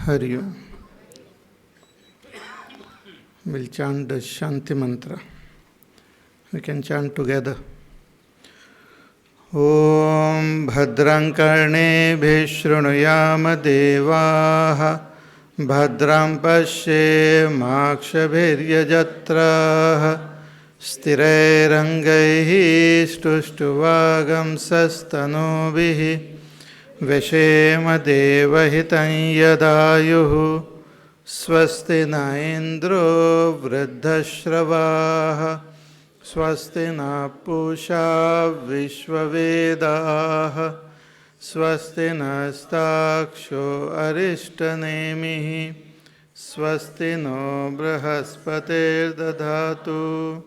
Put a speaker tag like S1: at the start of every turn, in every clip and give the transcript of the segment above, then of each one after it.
S1: Hari Om. We'll chant the Shanti mantra. We can chant together. Om Bhadram Karnebhi Shrunuyama Devaha Bhadram Pashe Makshabhiryajatraha Sthirairangai Stuštuvagam Sastanubhihi Veshema Devahitam Yadayuhu Swasti na Indro Vruddhashravaha Swasti na Pusha Vishwavedaha Swasti nastaksho Arishtanemihi Swasti no Brahaspatir Dadhatu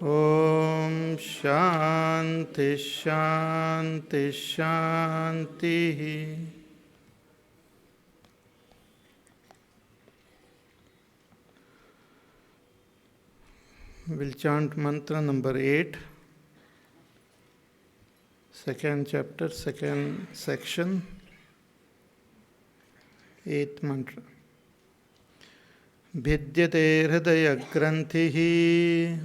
S1: Om Shanti Shanti Shanti. We'll chant mantra number 8, second chapter, second section, 8th mantra. Vidyate hridaya granthihi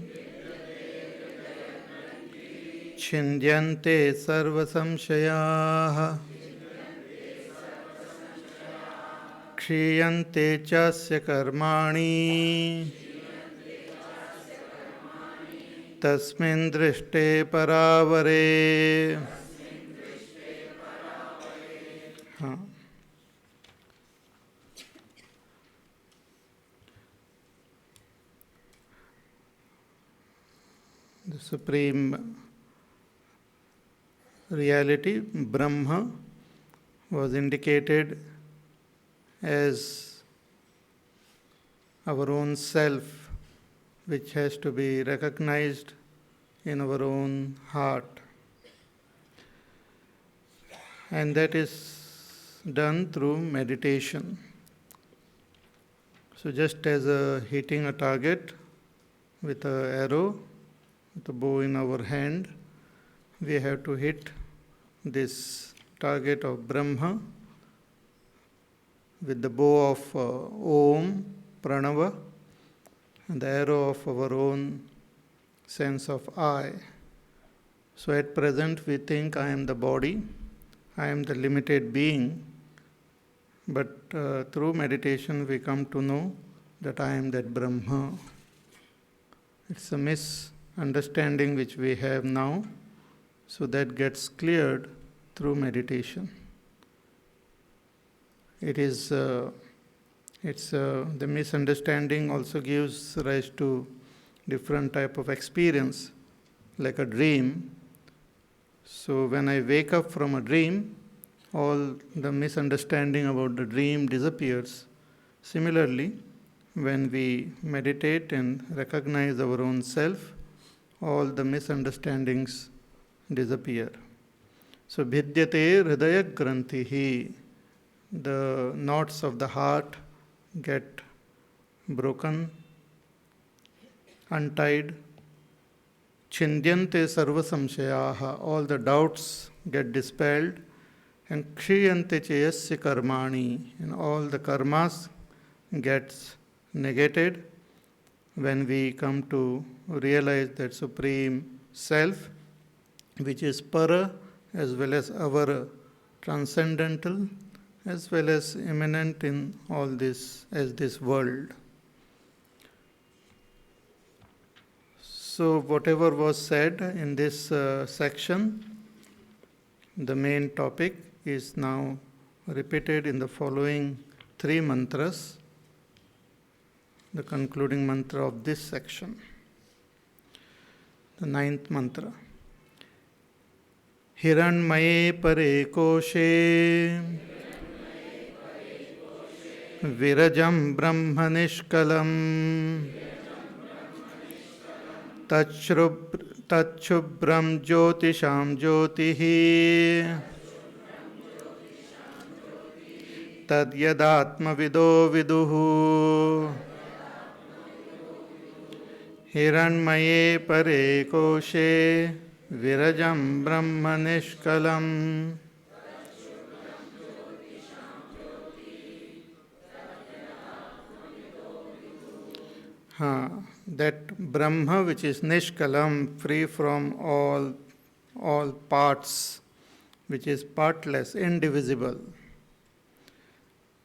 S1: Chindyante sarva samshayaha Kshiyante chasya karmani Tasmin drishte paravare. The Supreme Reality, Brahma, was indicated as our own self, which has to be recognized in our own heart. And that is done through meditation. So just as hitting a target with an arrow, with a bow in our hand, we have to hit this target of Brahma with the bow of Om, Pranava, and the arrow of our own sense of I. So at present we think I am the body, I am the limited being, but through meditation we come to know that I am that Brahma. It's a misunderstanding which we have now, so that gets cleared through meditation. The misunderstanding also gives rise to different type of experience, like a dream. So when I wake up from a dream, all the misunderstanding about the dream disappears. Similarly, when we meditate and recognize our own self, all the misunderstandings disappear. So Vidyate hridaya granthihi, the knots of the heart get broken, untied. Chindyante sarva samshayaha, all the doubts get dispelled. And kshiyante chayasya karmani, and all the karmas gets negated when we come to realize that Supreme Self, which is para as well as avara, transcendental as well as immanent in all this as this world. So whatever was said in this section, the main topic is now repeated in the following 3 mantras, the concluding mantra of this section. The 9th mantra. Hiranmaye pare koshe Virajam Brahma Nishkalam Tachubram Jyotisham Jyotihi Tadyadatma Vido Viduhu Hiranmaye pare koshe Virajam Brahma Nishkalam that Brahma which is Nishkalam, free from all parts, which is partless, indivisible.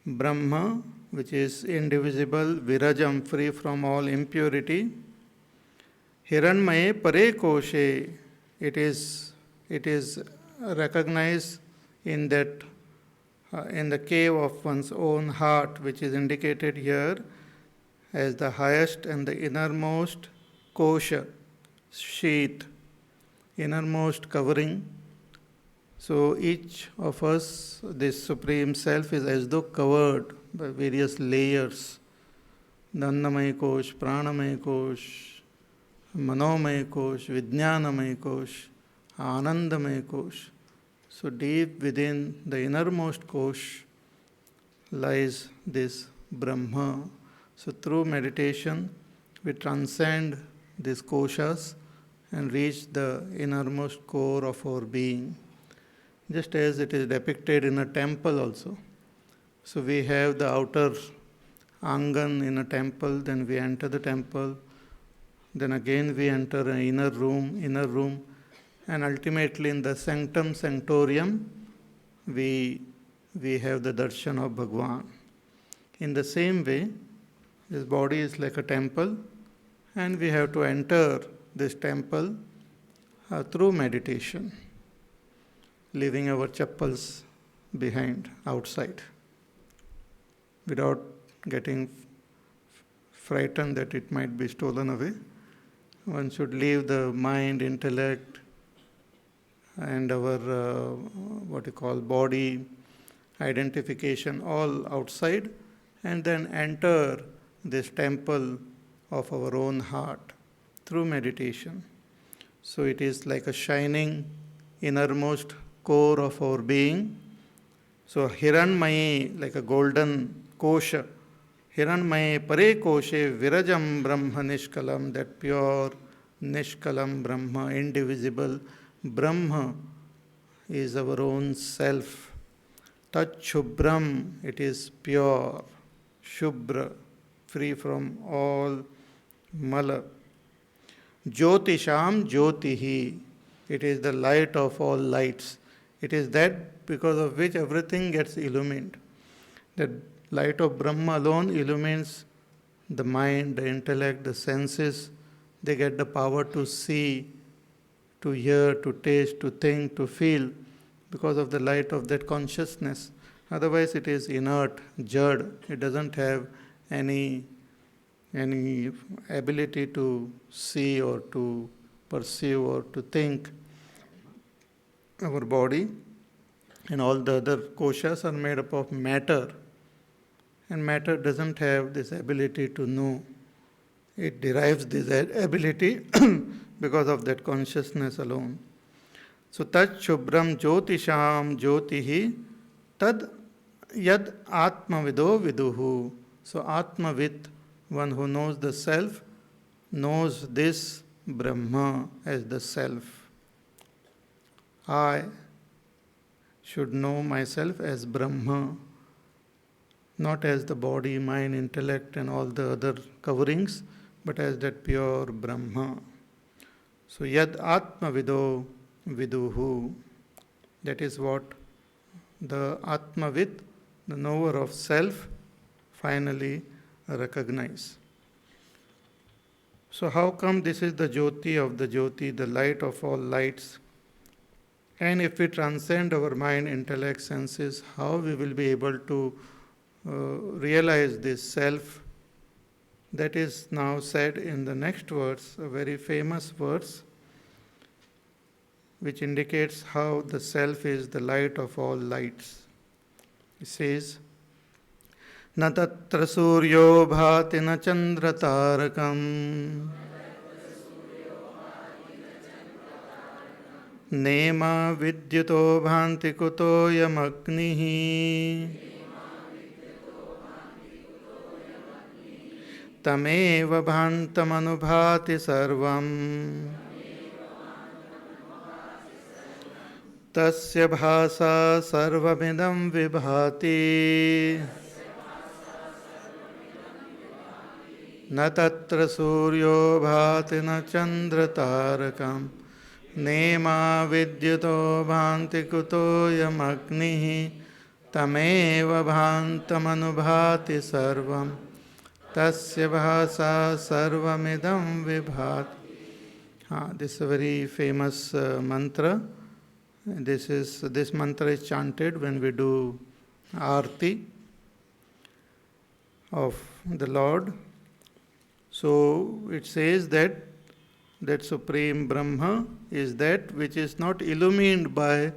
S1: Brahma which is indivisible, Virajam, free from all impurity. Hiranmaye Pare Koshe, it is recognized in that in the cave of one's own heart, which is indicated here as the highest and the innermost kosha, sheath, innermost covering. So each of us, this Supreme Self, is as though covered by various layers. Annamaya kosh, pranamaya kosh, manomaya kosh, vijnanamaya kosh, anandamaya kosh. So deep within the innermost kosh lies this Brahma. So through meditation, we transcend these koshas and reach the innermost core of our being. Just as it is depicted in a temple also. So we have the outer angan in a temple, then we enter the temple, then again we enter an inner room, and ultimately in the sanctum sanctorium, we have the darshan of Bhagwan. In the same way, this body is like a temple, and we have to enter this temple through meditation, leaving our chappals behind, outside, without getting frightened that it might be stolen away. One should leave the mind, intellect, and our body, identification all outside, and then enter this temple of our own heart through meditation. So it is like a shining innermost core of our being. So Hiranmaye, like a golden kosha, Hiranmaye Pare Koshe Virajam Brahma Nishkalam, that pure Nishkalam Brahma, indivisible Brahma is our own self. Tat Shubram, it is pure, Shubra, free from all mala. Jyotisham Jyotihi, it is the light of all lights. It is that because of which everything gets illumined. The light of Brahma alone illumines the mind, the intellect, the senses. They get the power to see, to hear, to taste, to think, to feel, because of the light of that consciousness. Otherwise it is inert, jad. It doesn't have any ability to see or to perceive or to think. Our body and all the other koshas are made up of matter, and matter doesn't have this ability to know. It derives this ability because of that consciousness alone. So tat shubram jyotisham jyotihi tad yad atmavido viduhu. So atmavid, one who knows the self, knows this Brahma as the self. I should know myself as Brahma, not as the body, mind, intellect and all the other coverings, but as that pure Brahma. So yad atmavido viduhu, that is what the atmavid, the knower of self, finally recognize. So how come this is the Jyoti of the Jyoti, the light of all lights? And if we transcend our mind, intellect, senses, how we will be able to realize this self? That is now said in the next verse, a very famous verse, which indicates how the self is the light of all lights. It says, Na tatra suryo bhati na chandra tarakam Nema vidyuto bhanti kuto yamagnihi Tameva bhantamanubhati sarvam Tasya bhasa sarvamidam vibhati न तत्र सूर्यो भाति न चन्द्रतारकम् नेमा विद्युतो भान्ति कुतोऽयमग्निः तमेव भान्तमनुभाति सर्वं तस्य भासा सर्वमिदं विभाति. This is a very famous mantra. This mantra is chanted when we do Aarti of the Lord. So it says that Supreme Brahma is that which is not illumined by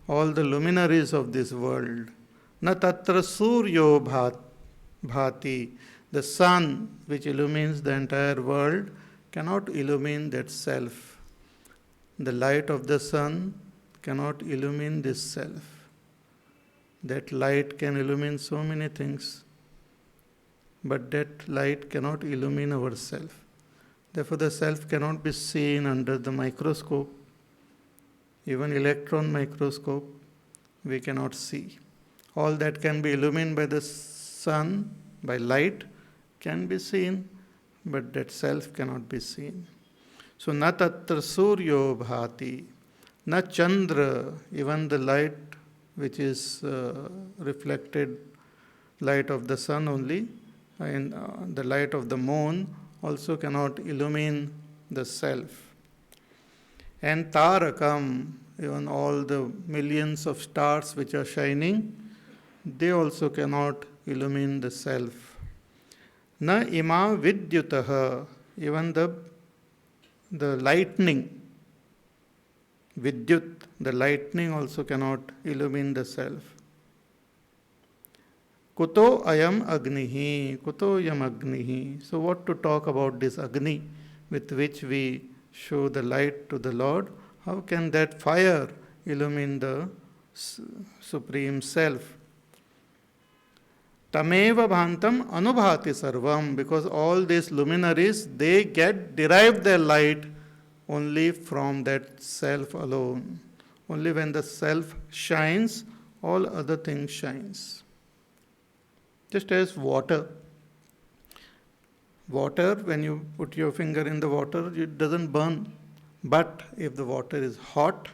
S1: all the luminaries of this world. Na tatra suryo bhati. The sun which illumines the entire world cannot illumine that self. The light of the sun cannot illumine this self. That light can illumine so many things, but that light cannot illumine our self. Therefore, the self cannot be seen under the microscope. Even electron microscope, we cannot see. All that can be illumined by the sun, by light, can be seen, but that self cannot be seen. So, na tatra suryo bhati, na chandra, even the light which is reflected light of the sun only, and the light of the moon also cannot illumine the self. And tarakam, even all the millions of stars which are shining, they also cannot illumine the self. Na ima vidyutaha, even the lightning, vidyut, the lightning also cannot illumine the self. Kuto ayam agnihi, kuto ayam agnihi. So what to talk about this agni with which we show the light to the Lord? How can that fire illumine the Supreme Self? Tameva bhantam anubhati sarvam, because all these luminaries, they derive their light only from that self alone. Only when the self shines, all other things shines. Just as water. Water, when you put your finger in the water, it doesn't burn. But if the water is hot,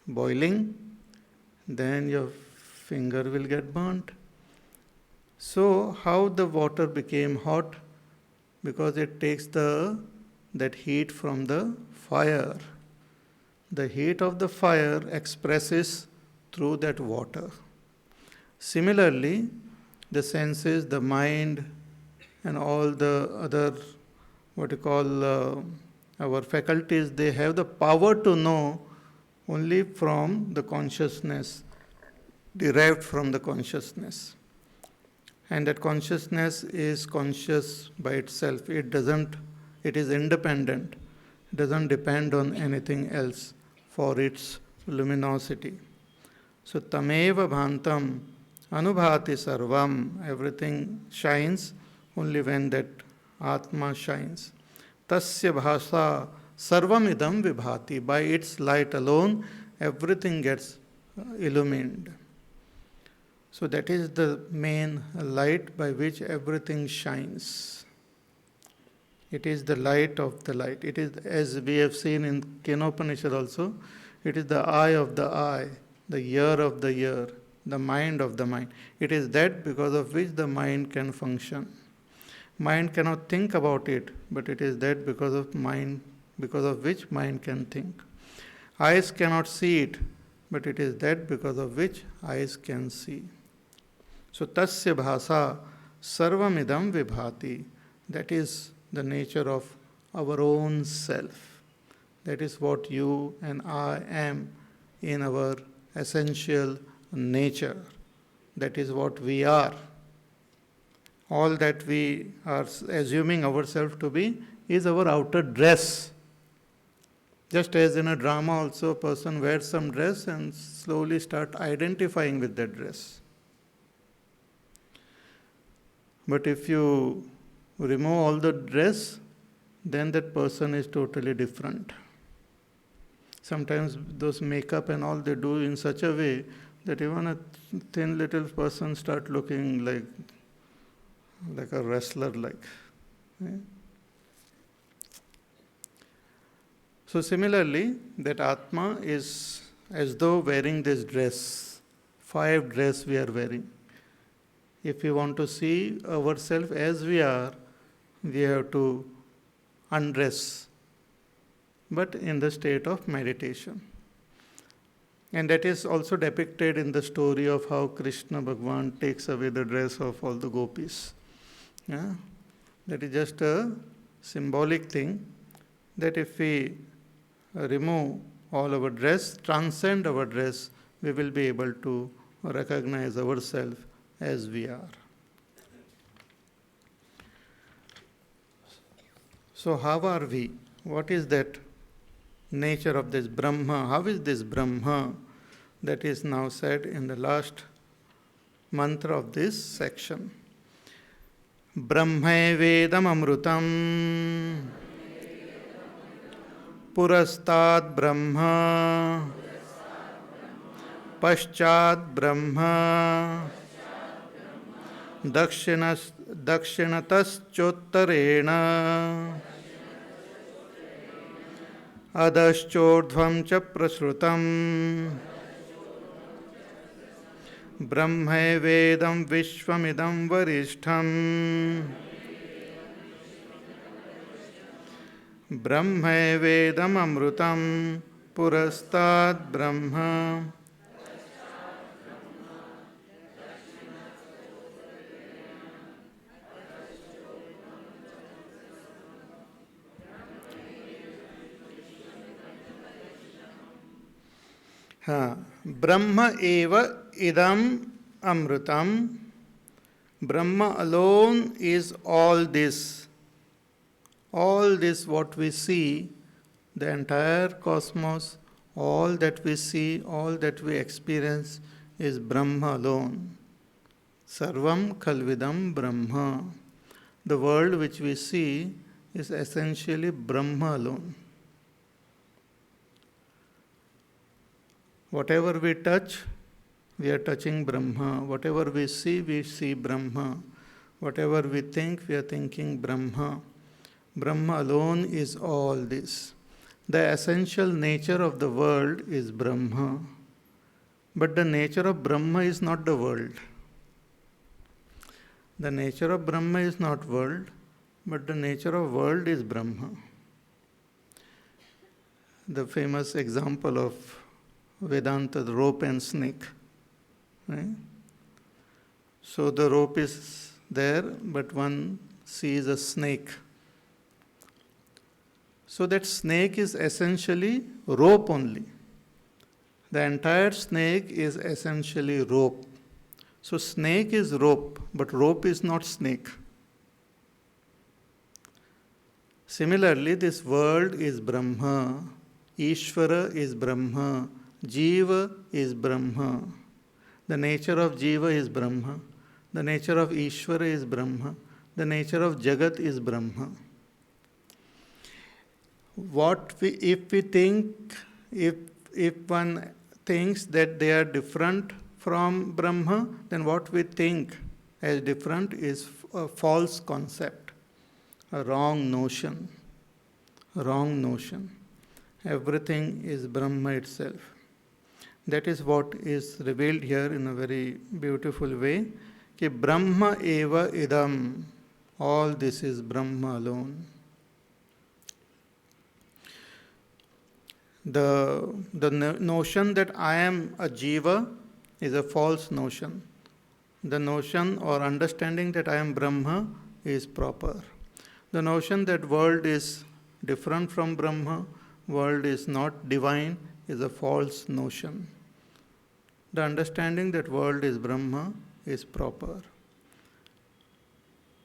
S1: boiling, then your finger will get burnt. So, how the water became hot? Because it takes that heat from the fire. The heat of the fire expresses through that water. Similarly, the senses, the mind, and all the other, our faculties, they have the power to know only from the consciousness, derived from the consciousness. And that consciousness is conscious by itself. It is independent. It doesn't depend on anything else for its luminosity. So, tameva bhantam anubhati sarvam, everything shines only when that Atma shines. Tasya bhasa sarvam idam vibhati, by its light alone, everything gets illumined. So that is the main light by which everything shines. It is the light of the light. It is, as we have seen in Kenopanishad also, it is the eye of the eye, the ear of the ear, the mind of the mind. It is that because of which the mind can function. Mind cannot think about it, but it is that because of which mind can think. Eyes cannot see it, but it is that because of which eyes can see. So, tasya bhasa sarvamidam vibhati. That is the nature of our own self. That is what you and I am in our essential nature. That is what we are. All that we are assuming ourselves to be is our outer dress. Just as in a drama also, a person wears some dress and slowly start identifying with that dress. But if you remove all the dress, then that person is totally different. Sometimes those makeup and all they do in such a way that even a thin little person start looking like a wrestler like. Eh? So similarly, that Atma is as though wearing this dress, 5 dress we are wearing. If we want to see ourselves as we are, we have to undress, but in the state of meditation. And that is also depicted in the story of how Krishna Bhagwan takes away the dress of all the gopis. Yeah? That is just a symbolic thing, that if we remove all our dress, transcend our dress, we will be able to recognize ourselves as we are. So how are we? What is that nature of this Brahma? How is this Brahma that is now said in the last mantra of this section? Brahma Vedam Amrutam Purastad Brahma Paschat Brahma Dakshinataschotarena Adashchodhvam cha prasrutam Brahma Vedam Vishwamidam Varishtham Brahma Vedam Amrutam Purastad Brahma. Brahma eva idam amrutam. Brahma alone is all this. All this what we see, the entire cosmos, all that we see, all that we experience is Brahma alone. Sarvam khalvidam Brahma. The world which we see is essentially Brahma alone. Whatever we touch, we are touching Brahma. Whatever we see Brahma. Whatever we think, we are thinking Brahma. Brahma alone is all this. The essential nature of the world is Brahma. But the nature of Brahma is not the world. The nature of Brahma is not world, but the nature of world is Brahma. The famous example of Vedanta, the rope and snake. Right? So the rope is there, but one sees a snake. So that snake is essentially rope only. The entire snake is essentially rope. So snake is rope, but rope is not snake. Similarly, this world is Brahma, Ishvara is Brahma, Jiva is Brahma. The nature of Jiva is Brahma. The nature of Ishvara is Brahma. The nature of Jagat is Brahma. If one thinks that they are different from Brahma, then what we think as different is a false concept, a wrong notion. Wrong notion. Everything is Brahma itself. That is what is revealed here in a very beautiful way. Ki Brahma eva idam. All this is Brahma alone. The notion that I am a jiva is a false notion. The notion or understanding that I am Brahma is proper. The notion that world is different from Brahma, world is not divine, is a false notion. The understanding that world is Brahma is proper.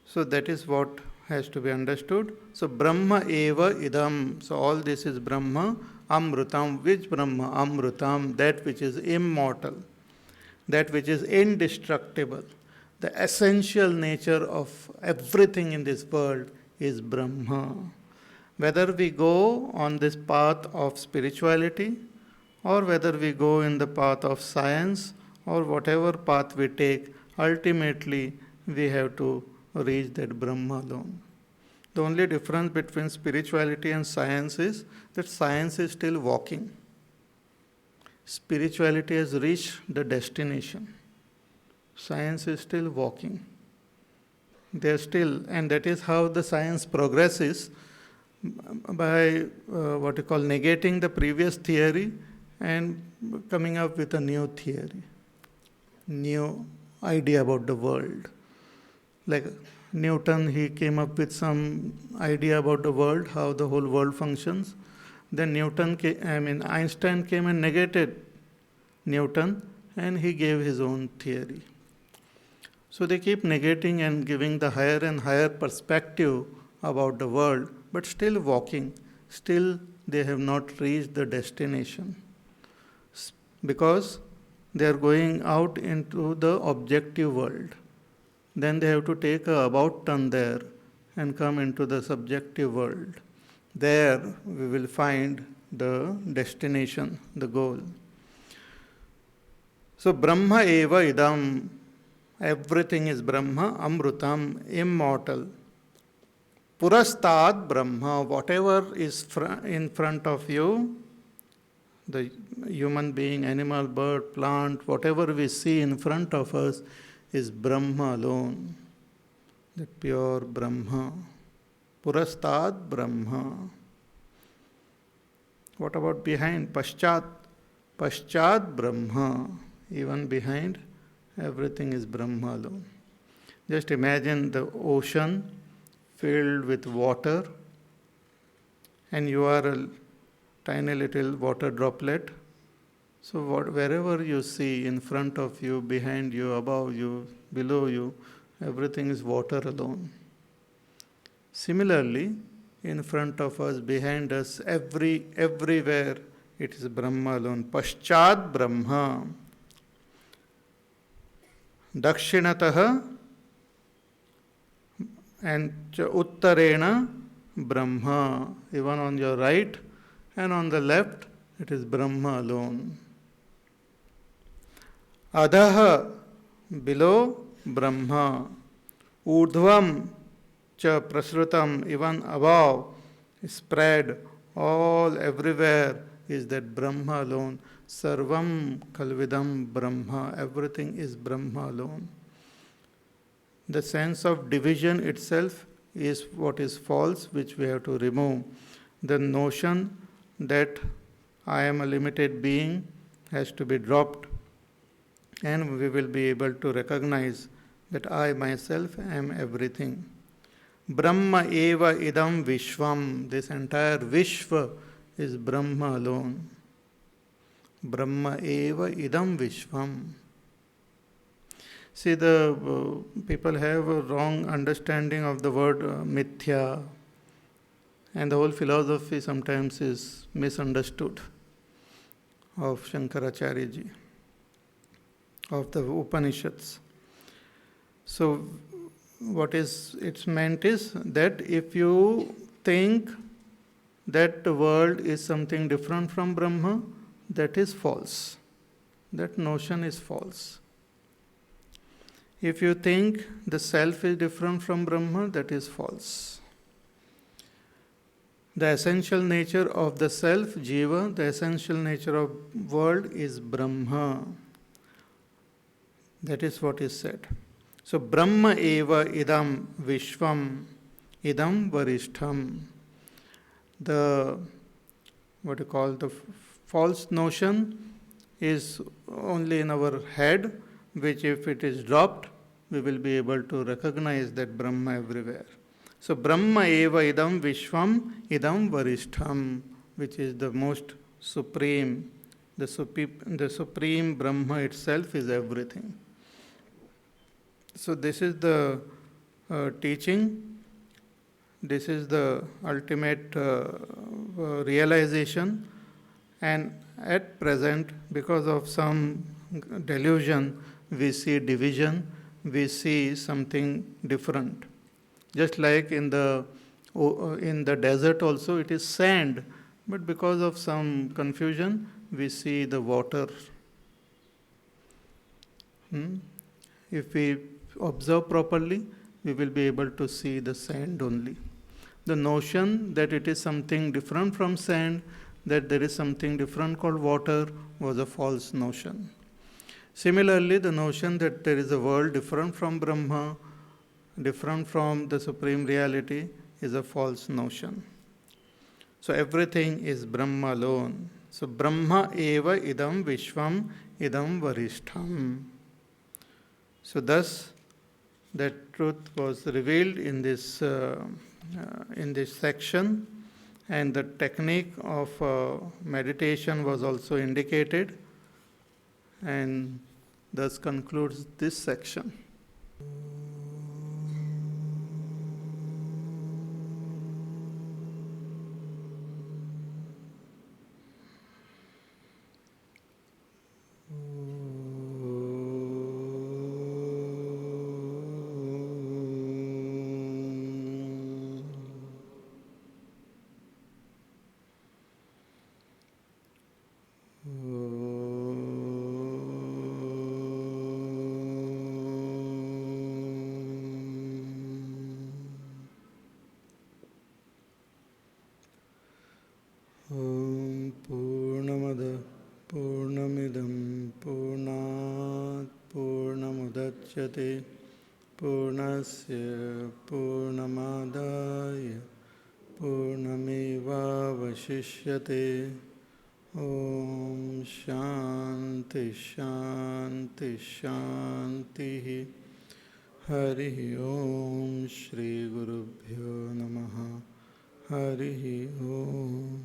S1: So that is what has to be understood. So Brahma eva idam. So all this is Brahma. Amrutam. Which Brahma? Amrutam. That which is immortal. That which is indestructible. The essential nature of everything in this world is Brahma. Whether we go on this path of spirituality, or whether we go in the path of science, or whatever path we take, ultimately we have to reach that Brahma alone. The only difference between spirituality and science is that science is still walking. Spirituality has reached the destination. Science is still walking. They are still, and that is how the science progresses, by what you call negating the previous theory and coming up with a new theory, new idea about the world. Like Newton, he came up with some idea about the world, how the whole world functions. Then Einstein came and negated Newton, and he gave his own theory. So they keep negating and giving the higher and higher perspective about the world, but still walking. Still, they have not reached the destination because they are going out into the objective world. Then they have to take a about turn there and come into the subjective world. There we will find the destination, the goal. So Brahma eva idam, everything is Brahma, Amrutam, immortal. Purastad Brahma, whatever is in front of you, the human being, animal, bird, plant, whatever we see in front of us is Brahma alone, the pure Brahma. Purastad Brahma. What about behind? Paschat. Paschat Brahma. Even behind, everything is Brahma alone. Just imagine the ocean filled with water, and you are a tiny little water droplet. So wherever you see in front of you, behind you, above you, below you, everything is water alone. Similarly, in front of us, behind us, everywhere, it is Brahma alone. Paschat Brahma. Dakshinataha and Uttarena Brahma. Even on your right and on the left, it is Brahma alone. Adhaha, below Brahma. Urdhvam cha prasrutam, even above, spread, all everywhere is that Brahma alone. Sarvam kalvidam Brahma, everything is Brahma alone. The sense of division itself is what is false, which we have to remove. The notion that I am a limited being has to be dropped, and we will be able to recognize that I myself am everything. Brahma eva idam vishvam, this entire Vishva is Brahma alone. Brahma eva idam vishvam. See, the people have a wrong understanding of the word mithya, and the whole philosophy sometimes is misunderstood of Shankaracharya ji, of the Upanishads. So, what is it's meant is that if you think that the world is something different from Brahma, that is false. That notion is false. If you think the self is different from Brahma, that is false. The essential nature of the self, Jiva, the essential nature of world is Brahma. That is what is said. So, Brahma eva idam vishvam, idam varishtham. The, what you call, the false notion is only in our head, which if it is dropped, we will be able to recognize that Brahma everywhere. So, Brahma eva idam vishvam, idam varishtham, which is the most supreme. The supreme Brahma itself is everything. So, this is the teaching. This is the ultimate realization. And at present, because of some delusion, we see division, we see something different. Just like in the desert also, it is sand, but because of some confusion, we see the water. If we observe properly, we will be able to see the sand only. The notion that it is something different from sand, that there is something different called water, was a false notion. Similarly, the notion that there is a world different from Brahma, different from the Supreme Reality, is a false notion. So everything is Brahma alone. So Brahma eva idam vishvam idam varishtham. So thus, that truth was revealed in this section, and the technique of meditation was also indicated, and thus concludes this section. Purnamada Purnamidam Purnat Purnamudachyate Purnasya Purnamadaya Purnameva Vashishyate. Om Shanti Shanti Shanti. Hari Om Shri Gurubhyo Namaha. Hari Om.